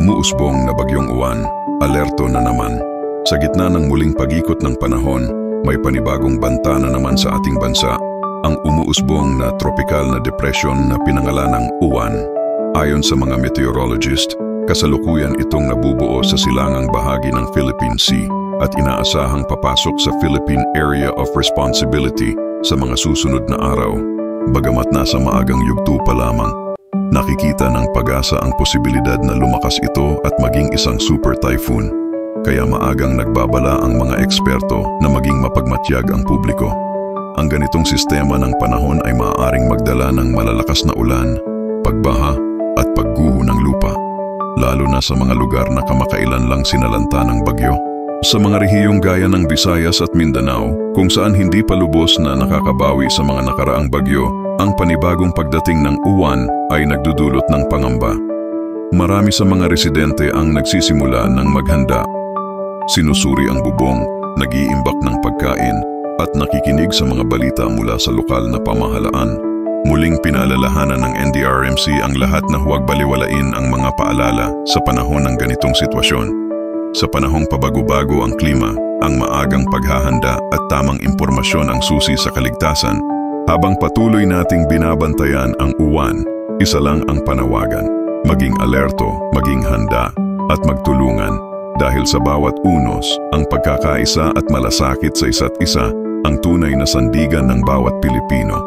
Umuusbong na bagyong uwan, alerto na naman. Sa gitna ng muling pag-ikot ng panahon, may panibagong banta na naman sa ating bansa, ang umuusbong na tropikal na depresyon na pinangalanang Uwan. Ayon sa mga meteorologist, kasalukuyan itong nabubuo sa silangang bahagi ng Philippine Sea at inaasahang papasok sa Philippine Area of Responsibility sa mga susunod na araw. Bagamat nasa maagang yugto pa lamang, nakikita ng pag-asa ang posibilidad na lumakas ito at maging isang super typhoon. Kaya maagang nagbabala ang mga eksperto na maging mapagmatyag ang publiko. Ang ganitong sistema ng panahon ay maaaring magdala ng malalakas na ulan, pagbaha at pagguho ng lupa, lalo na sa mga lugar na kamakailan lang sinalanta ng bagyo. Sa mga rehiyong gaya ng Visayas at Mindanao, kung saan hindi pa lubos na nakakabawi sa mga nakaraang bagyo, ang panibagong pagdating ng uwan ay nagdudulot ng pangamba. Marami sa mga residente ang nagsisimula ng maghanda. Sinusuri ang bubong, nag-iimbak ng pagkain, at nakikinig sa mga balita mula sa lokal na pamahalaan. Muling pinaalalahanan ng NDRRMC ang lahat na huwag baliwalain ang mga paalala sa panahon ng ganitong sitwasyon. Sa panahong pabago-bago ang klima, ang maagang paghahanda at tamang impormasyon ang susi sa kaligtasan. Habang patuloy nating binabantayan ang uwan, isa lang ang panawagan: maging alerto, maging handa, at magtulungan. Dahil sa bawat unos, ang pagkakaisa at malasakit sa isa't isa ang tunay na sandigan ng bawat Pilipino.